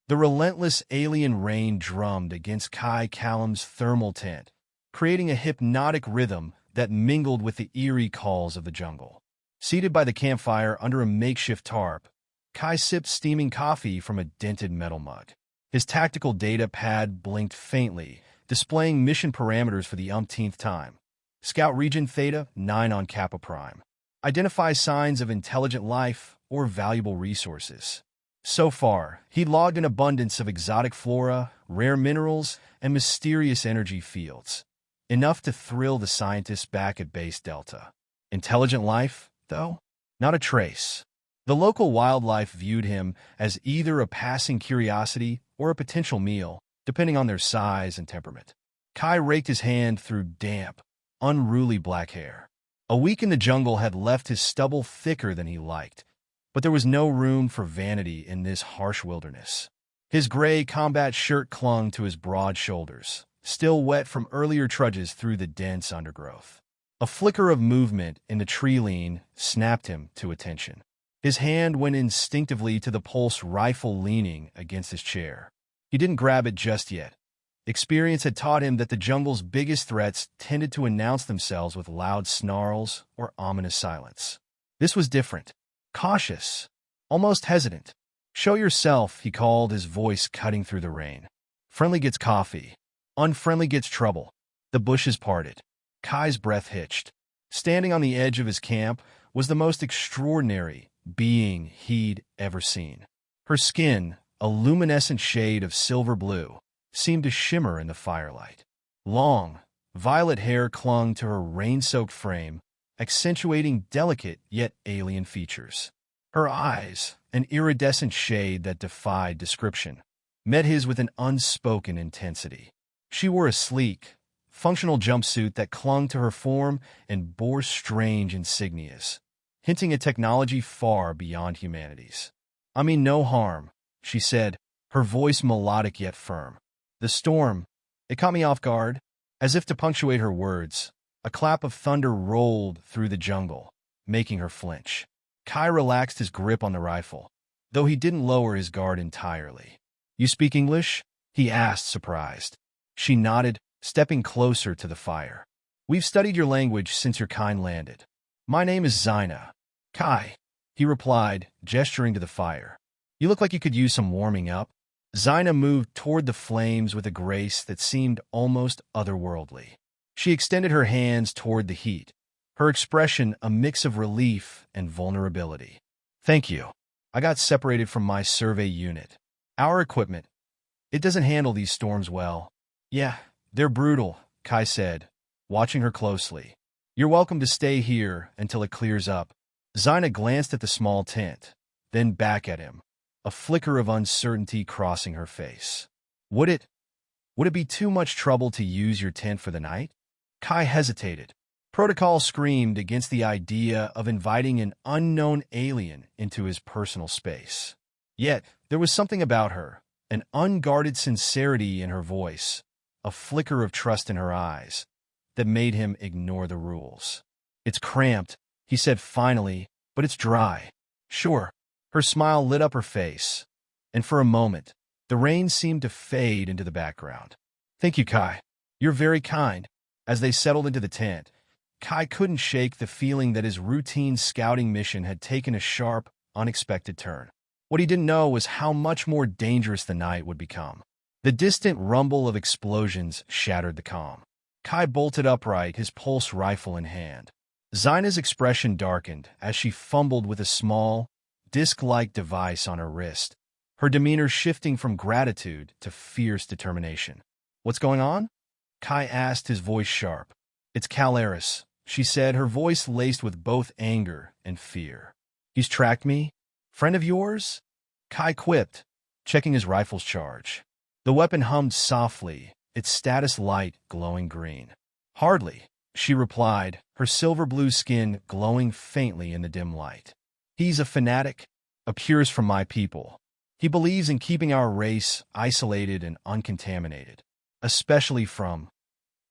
The relentless alien rain drummed against Kai Callum's thermal tent, creating a hypnotic rhythm that mingled with the eerie calls of the jungle. Seated by the campfire under a makeshift tarp, Kai sipped steaming coffee from a dented metal mug. His tactical data pad blinked faintly, displaying mission parameters for the umpteenth time. Scout Region Theta 9 on Kappa Prime. Identify signs of intelligent life or valuable resources. So far, he logged an abundance of exotic flora, rare minerals, and mysterious energy fields, enough to thrill the scientists back at Base Delta. Intelligent life, though? Not a trace. The local wildlife viewed him as either a passing curiosity or a potential meal, depending on their size and temperament. Kai raked his hand through damp, unruly black hair. A week in the jungle had left his stubble thicker than he liked, but there was no room for vanity in this harsh wilderness. His gray combat shirt clung to his broad shoulders, still wet from earlier trudges through the dense undergrowth. A flicker of movement in the tree lean snapped him to attention. His hand went instinctively to the pulse rifle leaning against his chair. He didn't grab it just yet. Experience had taught him that the jungle's biggest threats tended to announce themselves with loud snarls or ominous silence. This was different. Cautious, almost hesitant. "Show yourself," he called, his voice cutting through the rain. "Friendly gets coffee. Unfriendly gets trouble." The bushes parted. Kai's breath hitched. Standing on the edge of his camp was the most extraordinary being he'd ever seen. Her skin, a luminescent shade of silver blue, seemed to shimmer in the firelight. Long, violet hair clung to her rain-soaked frame, accentuating delicate yet alien features. Her eyes, an iridescent shade that defied description, met his with an unspoken intensity. She wore a sleek, functional jumpsuit that clung to her form and bore strange insignias, hinting at technology far beyond humanity's. "I mean no harm," she said, her voice melodic yet firm. "The storm, it caught me off guard." As if to punctuate her words, a clap of thunder rolled through the jungle, making her flinch. Kai relaxed his grip on the rifle, though he didn't lower his guard entirely. "You speak English?" he asked, surprised. She nodded, stepping closer to the fire. "We've studied your language since your kind landed." "My name is Zyna." "Kai," he replied, gesturing to the fire. "You look like you could use some warming up." Zyna moved toward the flames with a grace that seemed almost otherworldly. She extended her hands toward the heat, her expression a mix of relief and vulnerability. "Thank you. I got separated from my survey unit. Our equipment, it doesn't handle these storms well." "Yeah, they're brutal," Kai said, watching her closely. "You're welcome to stay here until it clears up." Zyna glanced at the small tent, then back at him, a flicker of uncertainty crossing her face. Would it be too much trouble to use your tent for the night?" Kai hesitated. Protocol screamed against the idea of inviting an unknown alien into his personal space. Yet, there was something about her, an unguarded sincerity in her voice, a flicker of trust in her eyes, that made him ignore the rules. "It's cramped," he said finally, "but it's dry." "Sure." Her smile lit up her face, and for a moment, the rain seemed to fade into the background. "Thank you, Kai. You're very kind." As they settled into the tent, Kai couldn't shake the feeling that his routine scouting mission had taken a sharp, unexpected turn. What he didn't know was how much more dangerous the night would become. The distant rumble of explosions shattered the calm. Kai bolted upright, his pulse rifle in hand. Zyna's expression darkened as she fumbled with a small, disc-like device on her wrist, her demeanor shifting from gratitude to fierce determination. "What's going on?" Kai asked, his voice sharp. "It's Kalaris," she said, her voice laced with both anger and fear. "He's tracked me? Friend of yours?" Kai quipped, checking his rifle's charge. The weapon hummed softly, its status light glowing green. "Hardly," she replied, her silver-blue skin glowing faintly in the dim light. "He's a fanatic, a purist from my people. He believes in keeping our race isolated and uncontaminated, especially from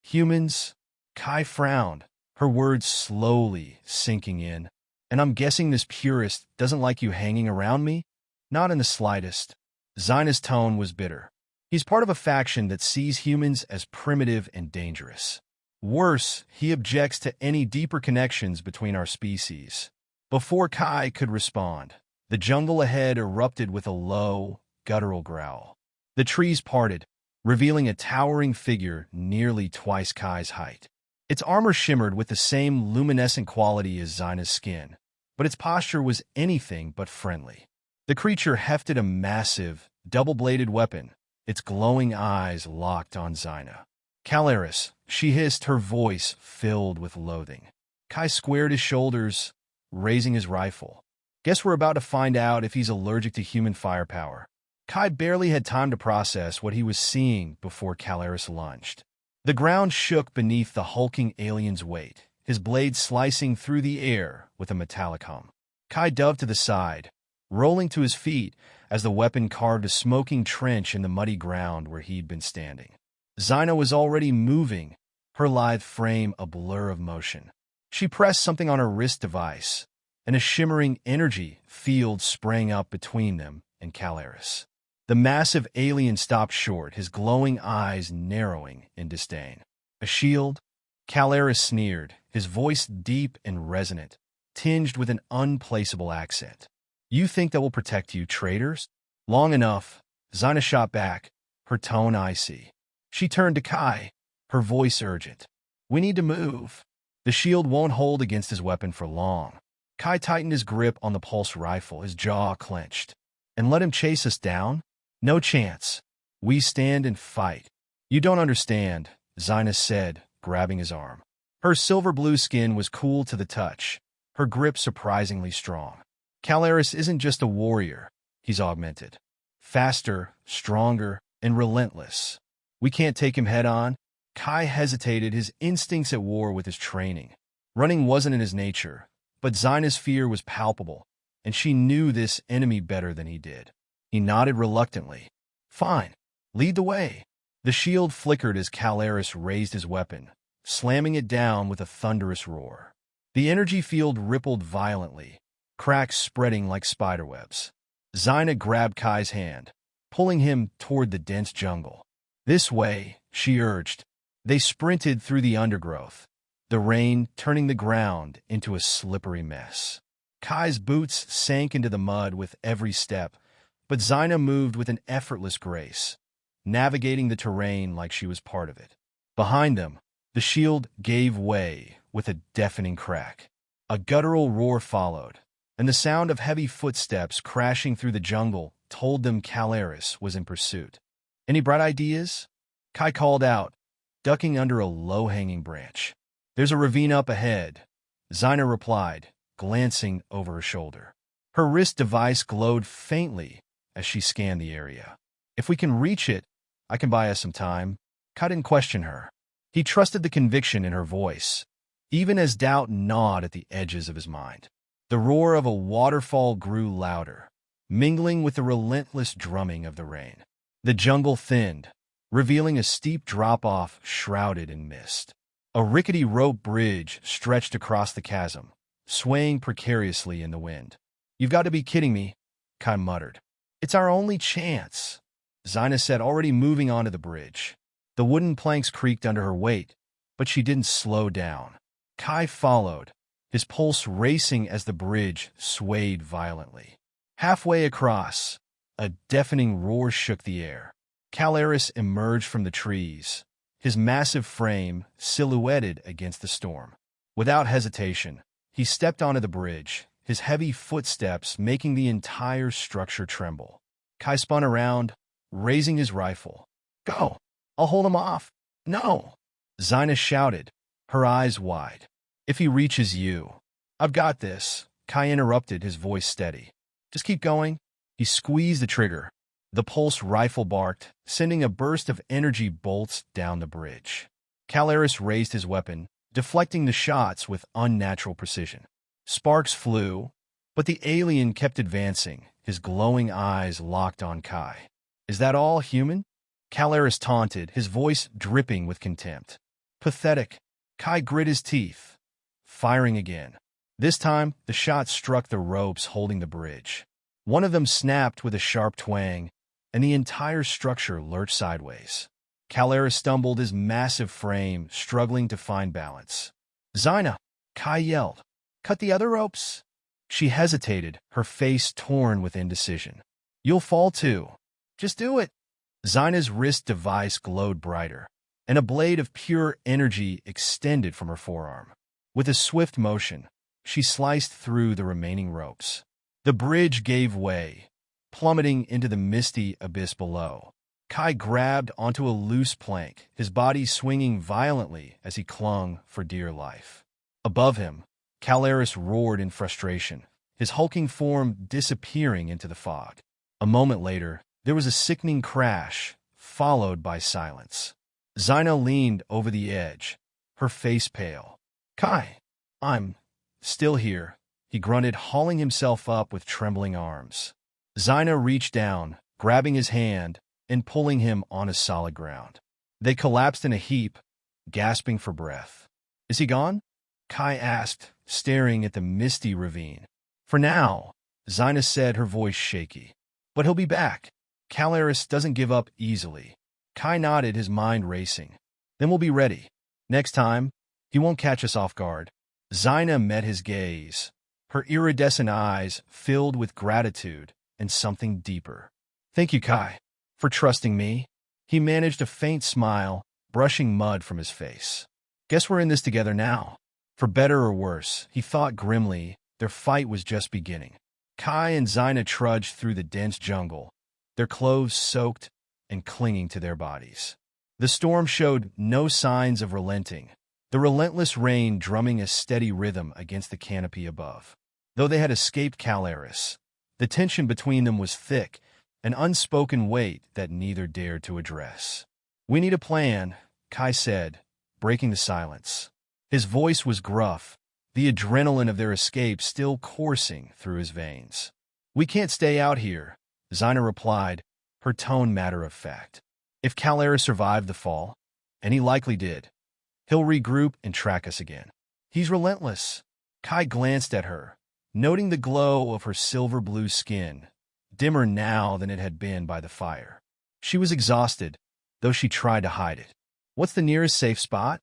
humans." Kai frowned, her words slowly sinking in. "And I'm guessing this purist doesn't like you hanging around me?" "Not in the slightest." Zyna's tone was bitter. He's part of a faction that sees humans as primitive and dangerous. Worse, he objects to any deeper connections between our species. Before Kai could respond, the jungle ahead erupted with a low, guttural growl. The trees parted, revealing a towering figure nearly twice Kai's height. Its armor shimmered with the same luminescent quality as Zyna's skin, but its posture was anything but friendly. The creature hefted a massive, double-bladed weapon, its glowing eyes locked on Zyna. "Kalaris," she hissed, her voice filled with loathing. Kai squared his shoulders, raising his rifle. "Guess we're about to find out if he's allergic to human firepower." Kai barely had time to process what he was seeing before Kalaris lunged. The ground shook beneath the hulking alien's weight, his blade slicing through the air with a metallic hum. Kai dove to the side, rolling to his feet as the weapon carved a smoking trench in the muddy ground where he'd been standing. Zyna was already moving, her lithe frame a blur of motion. She pressed something on her wrist device, and a shimmering energy field sprang up between them and Kalaris. The massive alien stopped short, his glowing eyes narrowing in disdain. "A shield?" Kalaris sneered, his voice deep and resonant, tinged with an unplaceable accent. "You think that will protect you, traitors?" "Long enough," Zyna shot back, her tone icy. She turned to Kai, her voice urgent. "We need to move." The shield won't hold against his weapon for long. Kai tightened his grip on the pulse rifle, his jaw clenched. "And let him chase us down? No chance. We stand and fight." "You don't understand," Zyna said, grabbing his arm. Her silver-blue skin was cool to the touch, her grip surprisingly strong. "Kalaris isn't just a warrior. He's augmented. Faster, stronger, and relentless. We can't take him head-on." Kai hesitated, his instincts at war with his training. Running wasn't in his nature, but Zyna's fear was palpable, and she knew this enemy better than he did. He nodded reluctantly. "Fine. Lead the way." The shield flickered as Kalaris raised his weapon, slamming it down with a thunderous roar. The energy field rippled violently, cracks spreading like spiderwebs. Zyna grabbed Kai's hand, pulling him toward the dense jungle. "This way," she urged. They sprinted through the undergrowth, the rain turning the ground into a slippery mess. Kai's boots sank into the mud with every step, but Zyna moved with an effortless grace, navigating the terrain like she was part of it. Behind them, the shield gave way with a deafening crack. A guttural roar followed, and the sound of heavy footsteps crashing through the jungle told them Kalaris was in pursuit. "Any bright ideas?" Kai called out, ducking under a low-hanging branch. "There's a ravine up ahead," Zyna replied, glancing over her shoulder. Her wrist device glowed faintly as she scanned the area. "If we can reach it, I can buy us some time." Kai didn't question her. He trusted the conviction in her voice, even as doubt gnawed at the edges of his mind. The roar of a waterfall grew louder, mingling with the relentless drumming of the rain. The jungle thinned, revealing a steep drop-off shrouded in mist. A rickety rope bridge stretched across the chasm, swaying precariously in the wind. "You've got to be kidding me," Kai muttered. "It's our only chance," Zyna said, already moving onto the bridge. The wooden planks creaked under her weight, but she didn't slow down. Kai followed, his pulse racing as the bridge swayed violently. Halfway across, a deafening roar shook the air. Kalaris emerged from the trees, his massive frame silhouetted against the storm. Without hesitation, he stepped onto the bridge, his heavy footsteps making the entire structure tremble. Kai spun around, raising his rifle. "Go! I'll hold him off." "No!" Zyna shouted, her eyes wide. "If he reaches you." "I've got this," Kai interrupted, his voice steady. "Just keep going." He squeezed the trigger. The pulse rifle barked, sending a burst of energy bolts down the bridge. Kalaris raised his weapon, deflecting the shots with unnatural precision. Sparks flew, but the alien kept advancing, his glowing eyes locked on Kai. "Is that all, human?" Kalaris taunted, his voice dripping with contempt. "Pathetic." Kai grit his teeth, firing again. This time, the shot struck the ropes holding the bridge. One of them snapped with a sharp twang, and the entire structure lurched sideways. Kalaris stumbled, his massive frame struggling to find balance. "Zyna!" Kai yelled. "Cut the other ropes!" She hesitated, her face torn with indecision. "You'll fall too. Just do it." Zyna's wrist device glowed brighter, and a blade of pure energy extended from her forearm. With a swift motion, she sliced through the remaining ropes. The bridge gave way, plummeting into the misty abyss below. Kai grabbed onto a loose plank, his body swinging violently as he clung for dear life. Above him, Kalaris roared in frustration, his hulking form disappearing into the fog. A moment later, there was a sickening crash, followed by silence. Zyna leaned over the edge, her face pale. "Kai, I'm still here," he grunted, hauling himself up with trembling arms. Zyna reached down, grabbing his hand and pulling him onto solid ground. They collapsed in a heap, gasping for breath. "Is he gone?" Kai asked, staring at the misty ravine. "For now," Zyna said, her voice shaky. "But he'll be back. Kalaris doesn't give up easily." Kai nodded, his mind racing. "Then we'll be ready. Next time, he won't catch us off guard." Zyna met his gaze, her iridescent eyes filled with gratitude and something deeper. "Thank you, Kai, for trusting me." He managed a faint smile, brushing mud from his face. "Guess we're in this together now." For better or worse, he thought grimly, their fight was just beginning. Kai and Zyna trudged through the dense jungle, their clothes soaked and clinging to their bodies. The storm showed no signs of relenting, the relentless rain drumming a steady rhythm against the canopy above. Though they had escaped Kalaris, the tension between them was thick, an unspoken weight that neither dared to address. "We need a plan," Kai said, breaking the silence. His voice was gruff, the adrenaline of their escape still coursing through his veins. "We can't stay out here," Zyna replied, her tone matter-of-fact. "If Kalaris survived the fall, and he likely did, he'll regroup and track us again. He's relentless." Kai glanced at her, noting the glow of her silver-blue skin, dimmer now than it had been by the fire. She was exhausted, though she tried to hide it. "What's the nearest safe spot?"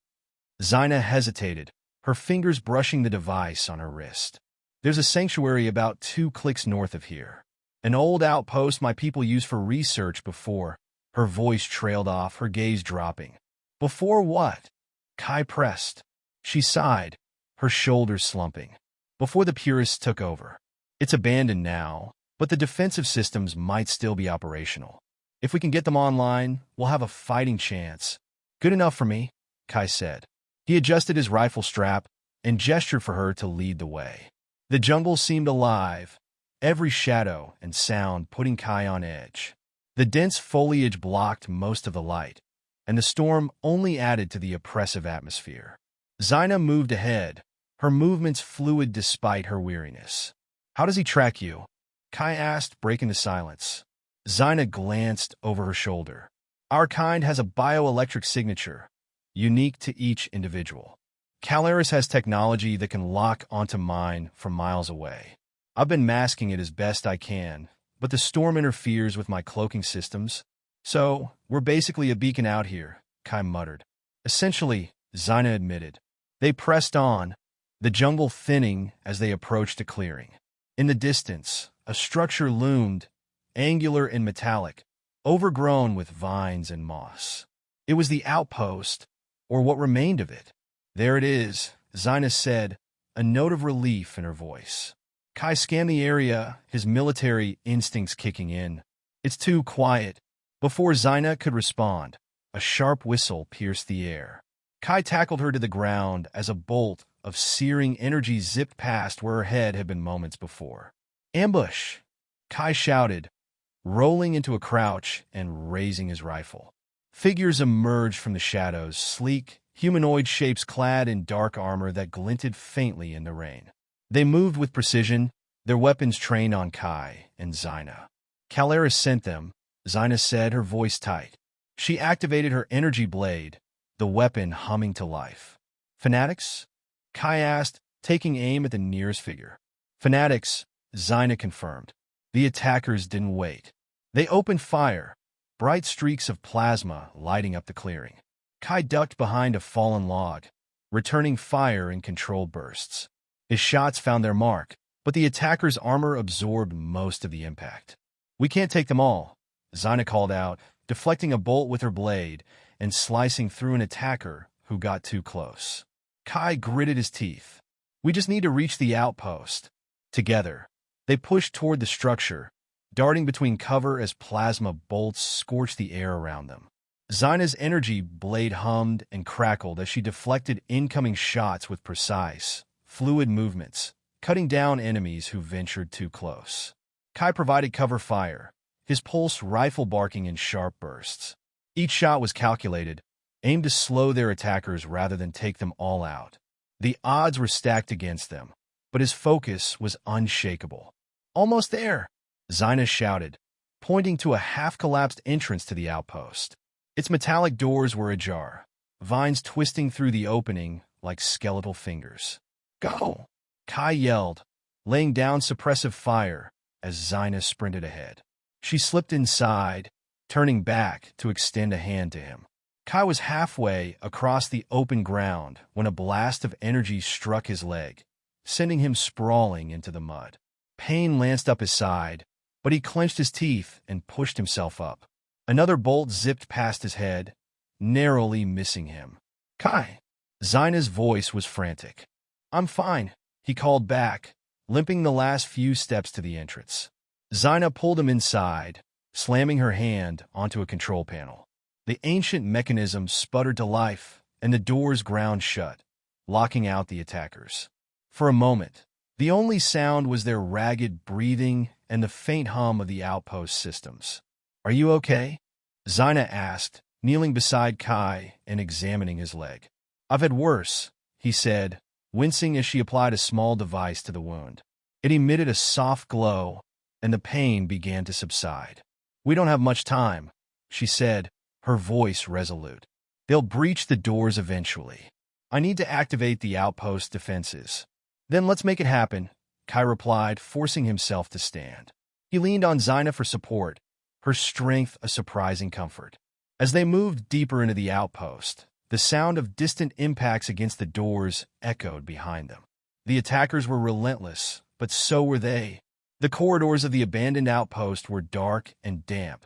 Zyna hesitated, her fingers brushing the device on her wrist. "There's a sanctuary about 2 clicks north of here. An old outpost my people used for research before." Her voice trailed off, her gaze dropping. "Before what?" Kai pressed. She sighed, her shoulders slumping. "Before the purists took over. It's abandoned now, but the defensive systems might still be operational. If we can get them online, we'll have a fighting chance." "Good enough for me," Kai said. He adjusted his rifle strap and gestured for her to lead the way. The jungle seemed alive, every shadow and sound putting Kai on edge. The dense foliage blocked most of the light, and the storm only added to the oppressive atmosphere. Zyna moved ahead, her movements fluid despite her weariness. "How does he track you?" Kai asked, breaking the silence. Zyna glanced over her shoulder. "Our kind has a bioelectric signature, unique to each individual. Kalaris has technology that can lock onto mine from miles away. I've been masking it as best I can, but the storm interferes with my cloaking systems. So, we're basically a beacon out here," Kai muttered. "Essentially," Zyna admitted. They pressed on, the jungle thinning as they approached a clearing. In the distance, a structure loomed, angular and metallic, overgrown with vines and moss. It was the outpost, or what remained of it. "There it is," Zyna said, a note of relief in her voice. Kai scanned the area, his military instincts kicking in. "It's too quiet." Before Zyna could respond, a sharp whistle pierced the air. Kai tackled her to the ground as a bolt of searing energy zipped past where her head had been moments before. "Ambush!" Kai shouted, rolling into a crouch and raising his rifle. Figures emerged from the shadows, sleek, humanoid shapes clad in dark armor that glinted faintly in the rain. They moved with precision, their weapons trained on Kai and Zyna. "Kalaris sent them," Zyna said, her voice tight. She activated her energy blade, the weapon humming to life. "Fanatics?" Kai asked, taking aim at the nearest figure. "Fanatics," Zyna confirmed. The attackers didn't wait. They opened fire, bright streaks of plasma lighting up the clearing. Kai ducked behind a fallen log, returning fire in controlled bursts. His shots found their mark, but the attacker's armor absorbed most of the impact. "We can't take them all," Zyna called out, deflecting a bolt with her blade and slicing through an attacker who got too close. Kai gritted his teeth. "We just need to reach the outpost." Together, they pushed toward the structure, darting between cover as plasma bolts scorched the air around them. Zyna's energy blade hummed and crackled as she deflected incoming shots with precise, fluid movements, cutting down enemies who ventured too close. Kai provided cover fire, his pulse rifle barking in sharp bursts. Each shot was calculated, aimed to slow their attackers rather than take them all out. The odds were stacked against them, but his focus was unshakable. "Almost there," Zyna shouted, pointing to a half-collapsed entrance to the outpost. Its metallic doors were ajar, vines twisting through the opening like skeletal fingers. "Go!" Kai yelled, laying down suppressive fire as Zyna sprinted ahead. She slipped inside, turning back to extend a hand to him. Kai was halfway across the open ground when a blast of energy struck his leg, sending him sprawling into the mud. Pain lanced up his side, but he clenched his teeth and pushed himself up. Another bolt zipped past his head, narrowly missing him. "Kai!" Zyna's voice was frantic. "I'm fine," he called back, limping the last few steps to the entrance. Zyna pulled him inside, slamming her hand onto a control panel. The ancient mechanism sputtered to life, and the doors ground shut, locking out the attackers. For a moment, the only sound was their ragged breathing and the faint hum of the outpost systems. "Are you okay?" Zyna asked, kneeling beside Kai and examining his leg. "I've had worse," he said, wincing as she applied a small device to the wound. It emitted a soft glow, and the pain began to subside. "We don't have much time," she said, her voice resolute. "They'll breach the doors eventually. I need to activate the outpost defenses." "Then let's make it happen," Kai replied, forcing himself to stand. He leaned on Zyna for support, her strength a surprising comfort. As they moved deeper into the outpost, the sound of distant impacts against the doors echoed behind them. The attackers were relentless, but so were they. The corridors of the abandoned outpost were dark and damp,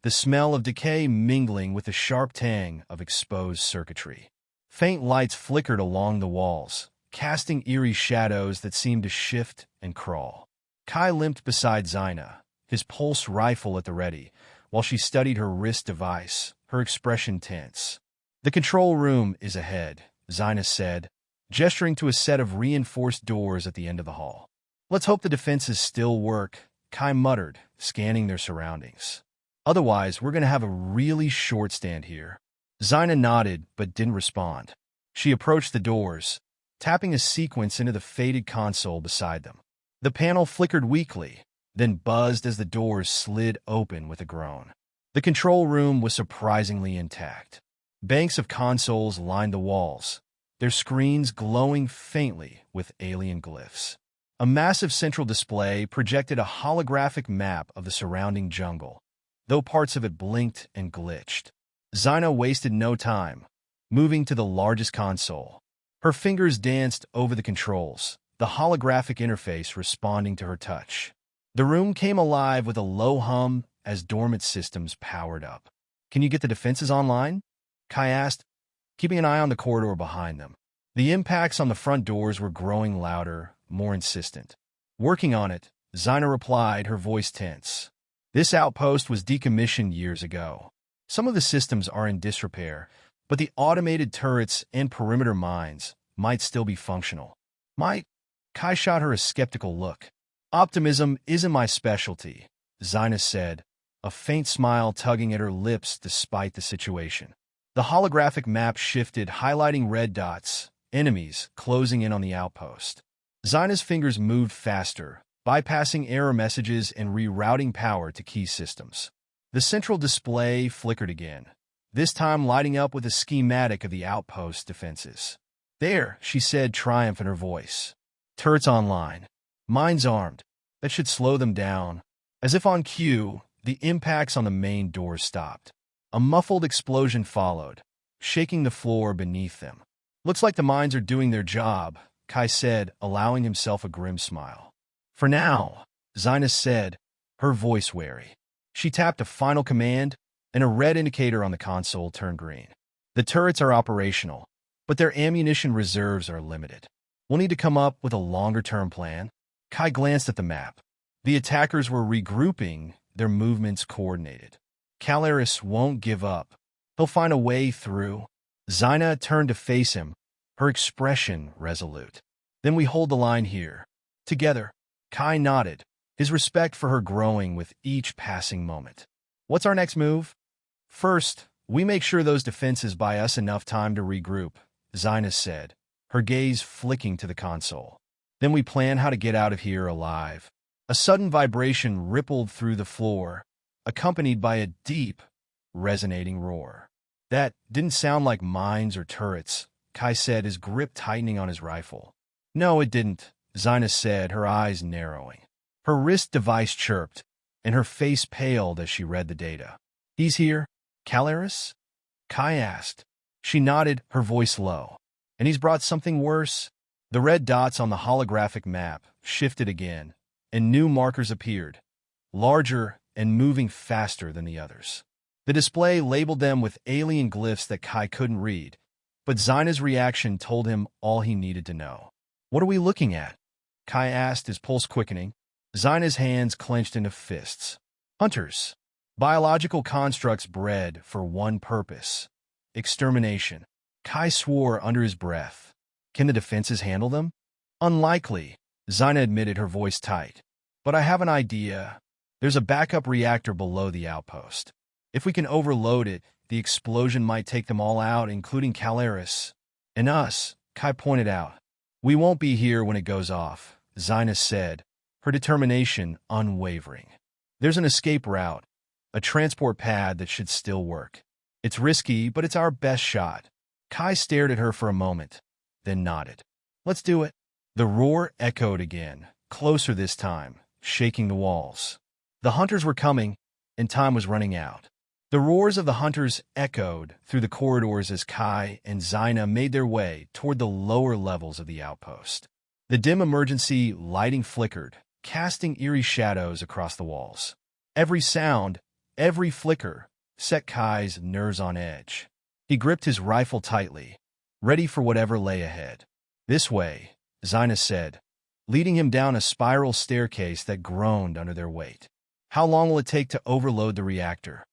the smell of decay mingling with the sharp tang of exposed circuitry. Faint lights flickered along the walls, casting eerie shadows that seemed to shift and crawl. Kai limped beside Zyna, his pulse rifle at the ready, while she studied her wrist device, her expression tense. "The control room is ahead," Zyna said, gesturing to a set of reinforced doors at the end of the hall. "Let's hope the defenses still work," Kai muttered, scanning their surroundings. "Otherwise, we're going to have a really short stand here." Zyna nodded but didn't respond. She approached the doors, tapping a sequence into the faded console beside them. The panel flickered weakly, then buzzed as the doors slid open with a groan. The control room was surprisingly intact. Banks of consoles lined the walls, their screens glowing faintly with alien glyphs. A massive central display projected a holographic map of the surrounding jungle, though parts of it blinked and glitched. Zyna wasted no time, moving to the largest console. Her fingers danced over the controls, the holographic interface responding to her touch. The room came alive with a low hum as dormant systems powered up. "Can you get the defenses online?" Kai asked, keeping an eye on the corridor behind them. The impacts on the front doors were growing louder, more insistent. "Working on it," Zyna replied, her voice tense. "This outpost was decommissioned years ago. Some of the systems are in disrepair, but the automated turrets and perimeter mines might still be functional." Kai shot her a skeptical look. "Optimism isn't my specialty," Zyna said, a faint smile tugging at her lips despite the situation. The holographic map shifted, highlighting red dots, enemies closing in on the outpost. Zyna's fingers moved faster, bypassing error messages and rerouting power to key systems. The central display flickered again, this time lighting up with a schematic of the outpost defenses. "There," she said, triumph in her voice. "Turrets online. Mines armed. That should slow them down." As if on cue, The impacts on the main doors stopped. A muffled explosion followed, shaking the floor beneath them. "Looks like the mines are doing their job," Kai said, allowing himself a grim smile. "For now," Zyna said, her voice wary. She tapped a final command, and a red indicator on the console turned green. "The turrets are operational, but their ammunition reserves are limited. We'll need to come up with a longer-term plan." Kai glanced at the map. The attackers were regrouping, their movements coordinated. "Kalaris won't give up. He'll find a way through." Zyna turned to face him, her expression resolute. "Then we hold the line here. Together." Kai nodded, his respect for her growing with each passing moment. "What's our next move?" "First, we make sure those defenses buy us enough time to regroup," Zyna said, her gaze flicking to the console. "Then we plan how to get out of here alive." A sudden vibration rippled through the floor, accompanied by a deep, resonating roar. "That didn't sound like mines or turrets," Kai said, his grip tightening on his rifle. "No, it didn't," Zyna said, her eyes narrowing. Her wrist device chirped, and her face paled as she read the data. "He's here, Kalaris?" Kai asked. She nodded, her voice low. "And he's brought something worse?" The red dots on the holographic map shifted again, and new markers appeared, larger and moving faster than the others. The display labeled them with alien glyphs that Kai couldn't read, but Zyna's reaction told him all he needed to know. "What are we looking at?" Kai asked, his pulse quickening. Zyna's hands clenched into fists. "Hunters. Biological constructs bred for one purpose: extermination." Kai swore under his breath. "Can the defenses handle them?" "Unlikely," Zyna admitted, her voice tight. "But I have an idea. There's a backup reactor below the outpost. If we can overload it, the explosion might take them all out, including Kalaris. And us," Kai pointed out. "We won't be here when it goes off," Zyna said, her determination unwavering. "There's an escape route, a transport pad that should still work. It's risky, but it's our best shot." Kai stared at her for a moment, then nodded. "Let's do it." The roar echoed again, closer this time, shaking the walls. The hunters were coming, and time was running out. The roars of the hunters echoed through the corridors as Kai and Zyna made their way toward the lower levels of the outpost. The dim emergency lighting flickered, casting eerie shadows across the walls. Every sound, every flicker, set Kai's nerves on edge. He gripped his rifle tightly, ready for whatever lay ahead. "This way," Zyna said, leading him down a spiral staircase that groaned under their weight. "How long will it take to overload the reactor?"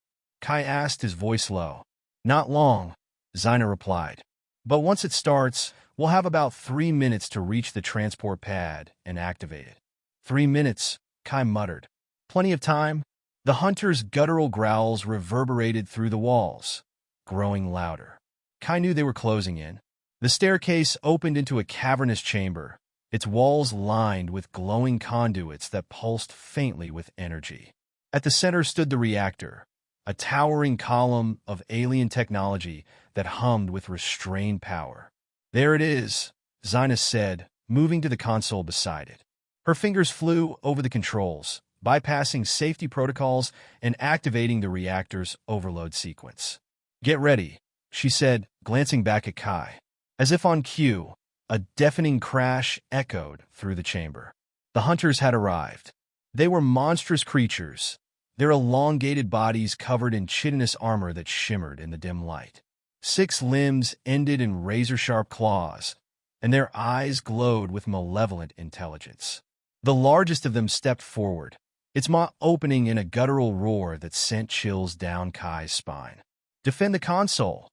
Kai asked, his voice low. "Not long," Zyna replied. "But once it starts, we'll have about 3 minutes to reach the transport pad and activate it." 3 minutes, Kai muttered. "Plenty of time." The hunters' guttural growls reverberated through the walls, growing louder. Kai knew they were closing in. The staircase opened into a cavernous chamber, its walls lined with glowing conduits that pulsed faintly with energy. At the center stood the reactor, a towering column of alien technology that hummed with restrained power. "There it is," Zyna said, moving to the console beside it. Her fingers flew over the controls, bypassing safety protocols and activating the reactor's overload sequence. "Get ready," she said, glancing back at Kai. As if on cue, a deafening crash echoed through the chamber. The hunters had arrived. They were monstrous creatures, their elongated bodies covered in chitinous armor that shimmered in the dim light. 6 limbs ended in razor-sharp claws, and their eyes glowed with malevolent intelligence. The largest of them stepped forward, its maw opening in a guttural roar that sent chills down Kai's spine. "Defend the console,"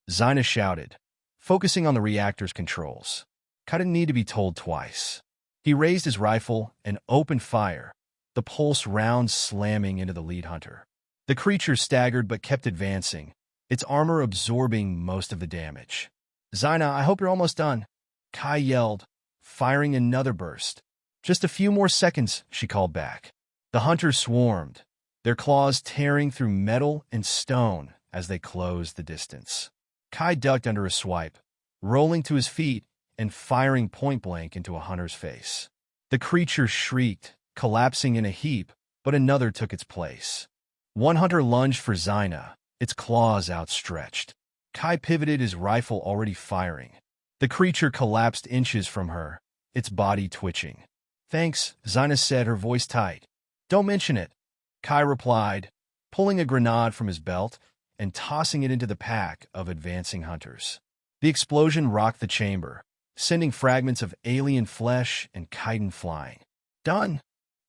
Zyna shouted, focusing on the reactor's controls. Kai didn't need to be told twice. He raised his rifle and opened fire, the pulse rounds slamming into the lead hunter. The creature staggered but kept advancing, its armor absorbing most of the damage. "Zyna, I hope you're almost done," Kai yelled, firing another burst. "Just a few more seconds," she called back. The hunters swarmed, their claws tearing through metal and stone as they closed the distance. Kai ducked under a swipe, rolling to his feet and firing point-blank into a hunter's face. The creature shrieked, collapsing in a heap, but another took its place. One hunter lunged for Zyna, its claws outstretched. Kai pivoted, his rifle already firing. The creature collapsed inches from her, its body twitching. "Thanks," Zyna said, her voice tight. "Don't mention it," Kai replied, pulling a grenade from his belt and tossing it into the pack of advancing hunters. The explosion rocked the chamber, sending fragments of alien flesh and chitin flying. "Done!"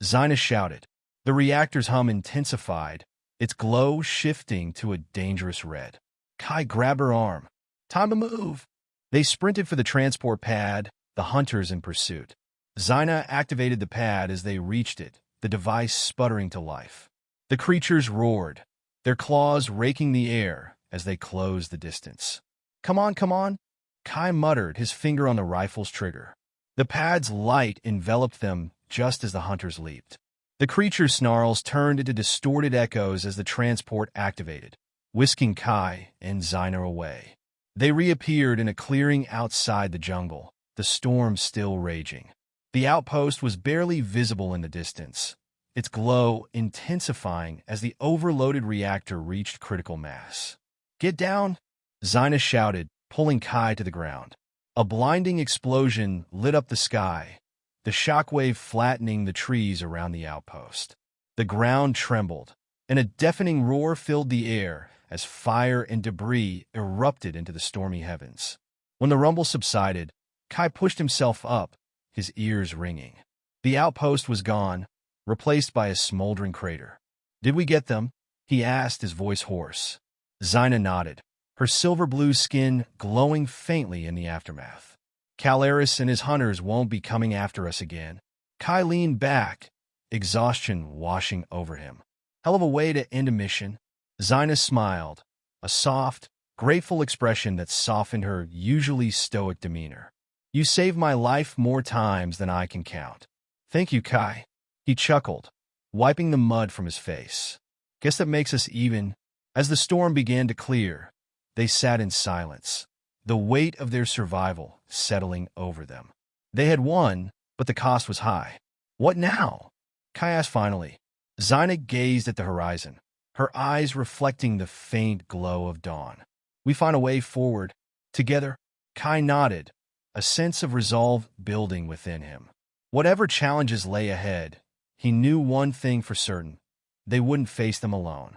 Zyna shouted. The reactor's hum intensified, its glow shifting to a dangerous red. Kai grabbed her arm. "Time to move!" They sprinted for the transport pad, the hunters in pursuit. Zyna activated the pad as they reached it, the device sputtering to life. The creatures roared, their claws raking the air as they closed the distance. Come on, come on!" Kai muttered, his finger on the rifle's trigger. The pad's light enveloped them just as the hunters leaped. The creature's snarls turned into distorted echoes as the transport activated, whisking Kai and Zyna away. They reappeared in a clearing outside the jungle, the storm still raging. The outpost was barely visible in the distance, its glow intensifying as the overloaded reactor reached critical mass. "Get down!" Zyna shouted, pulling Kai to the ground. A blinding explosion lit up the sky, the shockwave flattening the trees around the outpost. The ground trembled, and a deafening roar filled the air as fire and debris erupted into the stormy heavens. When the rumble subsided, Kai pushed himself up, his ears ringing. The outpost was gone, replaced by a smoldering crater. "Did we get them?" he asked, his voice hoarse. Zyna nodded, her silver-blue skin glowing faintly in the aftermath. "Kalaris and his hunters won't be coming after us again." Kai leaned back, exhaustion washing over him. "Hell of a way to end a mission." Zyna smiled, a soft, grateful expression that softened her usually stoic demeanor. "You saved my life more times than I can count." "Thank you, Kai." He chuckled, wiping the mud from his face. "Guess that makes us even." As the storm began to clear, they sat in silence, the weight of their survival settling over them. They had won, but the cost was high. "What now?" Kai asked finally. Zyna gazed at the horizon, her eyes reflecting the faint glow of dawn. "We find a way forward. Together." Kai nodded, a sense of resolve building within him. Whatever challenges lay ahead, he knew one thing for certain: they wouldn't face them alone.